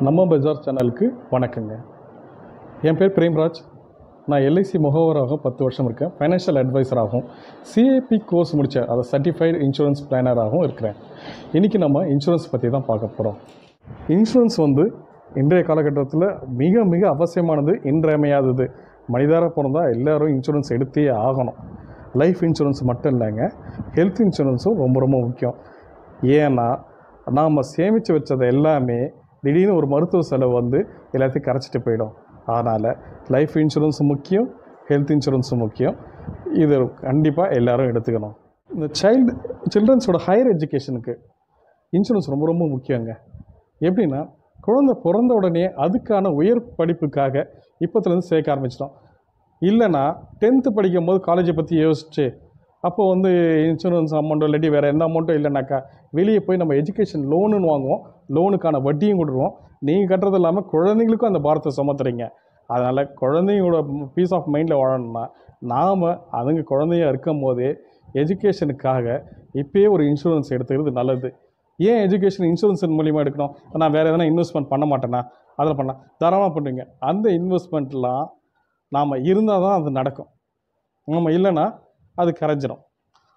நம்ம பஜார் சேனலுக்கு வணக்கங்க. என் பேர் பிரேம்ராஜ். நான் எல்ஐசி முகவராகவும் 10 வருஷம் இருக்கேன். ஃபைனான்ஷியல் அட்வைசராகவும் சிஏபி கோர்ஸ் முடித்த அதை சர்டிஃபைடு இன்சூரன்ஸ் பிளானராகவும் இருக்கிறேன். இன்றைக்கி நம்ம இன்சூரன்ஸ் பற்றி தான் பார்க்க போகிறோம். இன்சூரன்ஸ் இன்றைய காலகட்டத்தில் மிக மிக அவசியமானது, இன்றியமையாதது. மனிதராக பிறந்தால் எல்லோரும் இன்சூரன்ஸ் எடுத்தே ஆகணும். லைஃப் இன்சூரன்ஸ் மட்டும் இல்லைங்க, ஹெல்த் இன்சூரன்ஸும் ரொம்ப ரொம்ப முக்கியம். ஏன்னா நாம் சேமித்து வச்சதை எல்லாமே திடீர்னு ஒரு மருத்துவ செலவு எல்லாத்தையும் கரைச்சிட்டு போயிடும். அதனால் லைஃப் இன்சூரன்ஸும் முக்கியம், ஹெல்த் இன்சூரன்ஸும் முக்கியம். இது கண்டிப்பாக எல்லோரும் எடுத்துக்கணும். இந்த சில்ட்ரன்ஸோட ஹையர் எஜுகேஷனுக்கு இன்சூரன்ஸ் ரொம்ப ரொம்ப முக்கியங்க. எப்படின்னா, குழந்தை பிறந்த உடனே அதுக்கான உயர் படிப்புக்காக இப்போத்துலேருந்து சேர்க்க ஆரம்பிச்சிட்டோம். இல்லைனா 10th படிக்கும்போது காலேஜை பற்றி யோசிச்சு அப்போது இன்சூரன்ஸ் அமௌண்ட்டோ இல்லாட்டி வேறு எந்த அமௌண்ட்டும் இல்லைனாக்கா வெளியே போய் நம்ம எஜுகேஷன் லோனுன்னு வாங்குவோம். லோனுக்கான வட்டியும் கொடுத்துருவோம். நீங்கள் கட்டுறது இல்லாமல் குழந்தைங்களுக்கும் அந்த பாரத்தை சுமத்துறீங்க. அதனால் குழந்தைங்களோட பீஸ் ஆஃப் மைண்டில் வாழணும்னா நாம் அதுங்க குழந்தையாக இருக்கும் போதே எஜுகேஷனுக்காக இப்போயே ஒரு இன்சூரன்ஸ் எடுத்துக்கிறது நல்லது. ஏன் எஜுகேஷன் இன்சூரன்ஸ் மூலிமா எடுக்கணும்? நான் வேறு எதனா இன்வெஸ்ட்மெண்ட் பண்ண மாட்டேன்னா அதில் பண்ணலாம், தாராளமாக பண்ணுவீங்க. அந்த இன்வெஸ்ட்மெண்ட்லாம் நாம் இருந்தால் தான் அது நடக்கும். நம்ம இல்லைன்னா அது கரைஞ்சிடும்.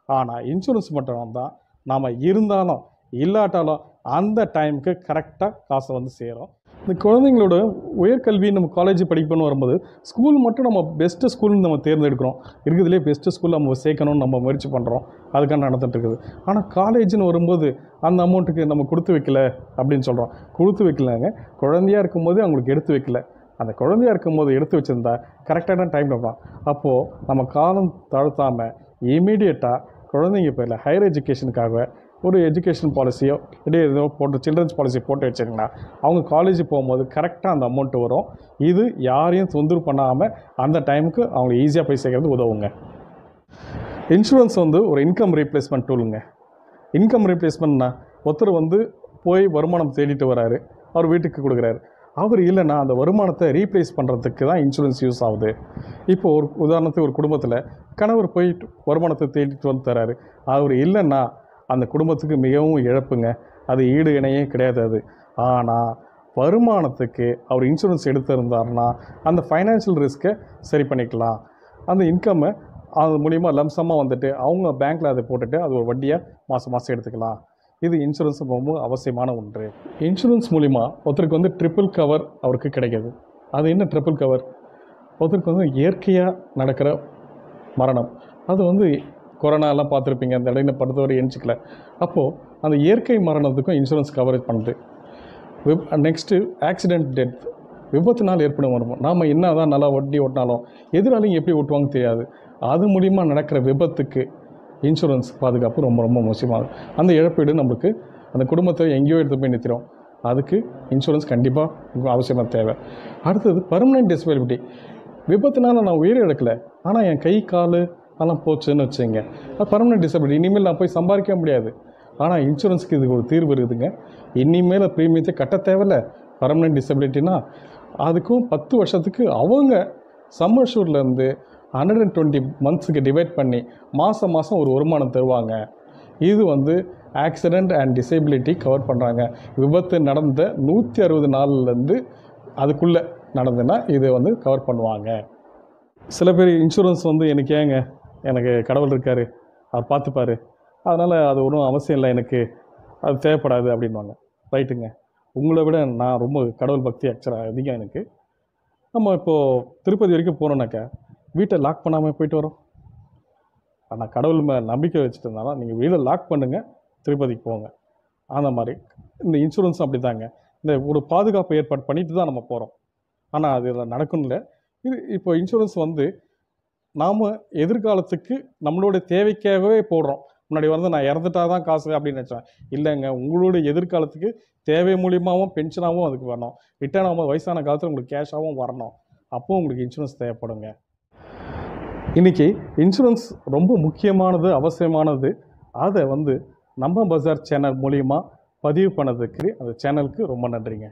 ஆனால் இன்சூரன்ஸ் மட்டும் தான் நாம் இருந்தாலும் இல்லாட்டாலும் அந்த டைமுக்கு கரெக்டாக காசை சேரும். இந்த குழந்தைங்களோட உயர்கல்வி நம்ம காலேஜ் படிக்கணும்னு வரும்போது ஸ்கூல் மட்டும் நம்ம பெஸ்ட்டு ஸ்கூல்னு நம்ம தேர்ந்தெடுக்கிறோம். இருக்கிறதுலே பெஸ்ட்டு ஸ்கூலில் நம்ம சேர்க்கணும்னு நம்ம முயற்சி பண்ணுறோம். அதுக்காக நடந்துகிட்டு இருக்குது. ஆனால் காலேஜ்னு வரும்போது அந்த அமௌண்ட்டுக்கு நம்ம கொடுத்து வைக்கல அப்படின்னு சொல்கிறோம். கொடுத்து வைக்கலங்க, குழந்தையாக இருக்கும்போது அவங்களுக்கு எடுத்து வைக்கல. அந்த குழந்தையாக இருக்கும்போது எடுத்து வச்சுருந்தா கரெக்டான டைம் வைப்போம். அப்போது நம்ம காலம் தாழ்த்தாமல் இமீடியட்டாக குழந்தைங்க பேரில் ஹையர் எஜுகேஷனுக்காக ஒரு எஜுகேஷன் பாலிசியோ இடையே ஏதோ போட்டு சில்ட்ரன்ஸ் பாலிசி போட்டு வச்சிங்கன்னா அவங்க காலேஜ் போகும்போது கரெக்டாக அந்த அமௌண்ட்டு வரும். இது யாரையும் தொந்தரவு பண்ணாமல் அந்த டைமுக்கு அவங்க ஈஸியாக போய் சேர்க்கறது உதவுங்க. இன்சூரன்ஸ் ஒரு இன்கம் ரீப்ளேஸ்மெண்ட் டூலுங்க. இன்கம் ரீப்ளேஸ்மெண்ட்னா ஒருத்தர் போய் வருமானம் தேடிட்டு வராரு, அவர் வீட்டுக்கு கொடுக்குறாரு. அவர் இல்லைன்னா அந்த வருமானத்தை ரீப்ளேஸ் பண்ணுறதுக்கு தான் இன்சூரன்ஸ் யூஸ் ஆகுது. இப்போது ஒரு உதாரணத்துக்கு ஒரு குடும்பத்தில் கணவர் போயிட்டு வருமானத்தை தேடிட்டு தராரு. அவர் இல்லைன்னா அந்த குடும்பத்துக்கு மிகவும் இழப்புங்க. அது ஈடு இணையே கிடையாது அது. ஆனால் வருமானத்துக்கு அவர் இன்சூரன்ஸ் எடுத்திருந்தாருன்னா அந்த ஃபைனான்ஷியல் ரிஸ்க்கை சரி பண்ணிக்கலாம். அந்த இன்கம்மை அது மூலிமா லம்சமாக அவங்க பேங்க்கில் அதை போட்டுட்டு அது ஒரு வட்டியாக மாதம் மாதம் எடுத்துக்கலாம். இது இன்சூரன்ஸ் ரொம்ப அவசியமான ஒன்று. இன்சூரன்ஸ் மூலிமா ஒருத்தருக்கு ட்ரிபிள் கவர் அவருக்கு கிடைக்கிது. அது என்ன ட்ரிபிள் கவர்? ஒருத்தருக்கு இயற்கையாக நடக்கிற மரணம், அது கொரோனாலாம் பார்த்துருப்பீங்க, அந்த இடையில படுத்தவரை எணிச்சிக்கல. அப்போது அந்த இயற்கை மரணத்துக்கும் இன்சூரன்ஸ் கவரேஜ் பண்ணுது. நெக்ஸ்ட்டு ஆக்சிடெண்ட் டெத், விபத்துனால் ஏற்படும் வருமானம். நாம் என்ன தான் நல்லா வட்டி ஓட்டினாலும் எதிராலையும் எப்படி ஓட்டுவாங்க தெரியாது. அது மூலிமா நடக்கிற விபத்துக்கு இன்சூரன்ஸ் பாதுகாப்பு ரொம்ப ரொம்ப முக்கியமானது. அந்த இழப்பீடு நம்மளுக்கு அந்த குடும்பத்தை எங்கேயோ எடுத்து போய் நிறுத்திடும். அதுக்கு இன்சூரன்ஸ் கண்டிப்பாக அவசியமாக தேவை. அடுத்தது பர்மனெண்ட் டிசபிலிட்டி. விபத்துனால நான் உயிரை இழக்கலை, ஆனால் என் கை கால் அதெல்லாம் போச்சுன்னு வச்சுங்க, அது பர்மனெண்ட் டிசபிலிட்டி. இனிமேல் நான் போய் சம்பாதிக்க முடியாது. ஆனால் இன்சூரன்ஸுக்கு இதுக்கு ஒரு தீர்வு இருக்குதுங்க. இனிமேல் ப்ரீமியத்தை கட்ட தேவையில்ல. பர்மனெண்ட் டிசபிலிட்டினா அதுக்கும் 10 வருஷத்துக்கு அவங்க சம் அஷ்யூர்ட்லேருந்து 120 மந்த்ஸுக்கு டிவைட் பண்ணி மாதம் மாதம் ஒரு வருமானம் தருவாங்க. இது ஆக்சிடெண்ட் அண்ட் டிசபிலிட்டி கவர் பண்ணுறாங்க. விபத்து நடந்த 160 நாள்லேருந்து அதுக்குள்ளே நடந்துன்னா இது கவர் பண்ணுவாங்க. சில பேர் இன்சூரன்ஸ் எனக்கு கடவுள் இருக்கார், அவர் பார்த்துப்பார், அதனால் அது ஒன்றும் அவசியம் இல்லை, எனக்கு அது தேவைப்படாது அப்படின்வாங்க. ரைட்டுங்க, உங்களை விட நான் ரொம்ப கடவுள் பக்தி ஆக்சுவலாக அதிகம் எனக்கு. நம்ம இப்போது திருப்பதி வரைக்கும் போகிறோன்னாக்கா வீட்டை லாக் பண்ணாமல் போயிட்டு வரோம். ஆனால் கடவுள் மேலே நம்பிக்கை வச்சுட்டு இருந்தாலும் நீங்கள் வீடை லாக் பண்ணுங்கள், திருப்பதிக்கு போங்க. அந்த மாதிரி இந்த இன்சூரன்ஸும் அப்படி தாங்க. இந்த ஒரு பாதுகாப்பு ஏற்பாடு பண்ணிட்டு தான் நம்ம போகிறோம். ஆனால் அது நடக்கும் இல்லை. இது இப்போ இன்சூரன்ஸ் நாம் எதிர்காலத்துக்கு நம்மளோட தேவைக்காகவே போடுறோம். முன்னாடி நான் இறந்துட்டா தான் காசு அப்படின்னு நினச்சேன். இல்லைங்க, உங்களுடைய எதிர்காலத்துக்கு தேவை மூலியமாகவும் பென்ஷனாகவும் அதுக்கு வரணும். ரிட்டர்ன் ஆகும்போது வயசான காலத்தில் உங்களுக்கு கேஷாகவும் வரணும். அப்போது உங்களுக்கு இன்சூரன்ஸ் தேவைப்படுங்க. இன்றைக்கி இன்சூரன்ஸ் ரொம்ப முக்கியமானது, அவசியமானது. அதை நம்ம பஜார் சேனல் மூலிமா பதிவு பண்ணதுக்கு அந்த சேனலுக்கு ரொம்ப நன்றிங்க.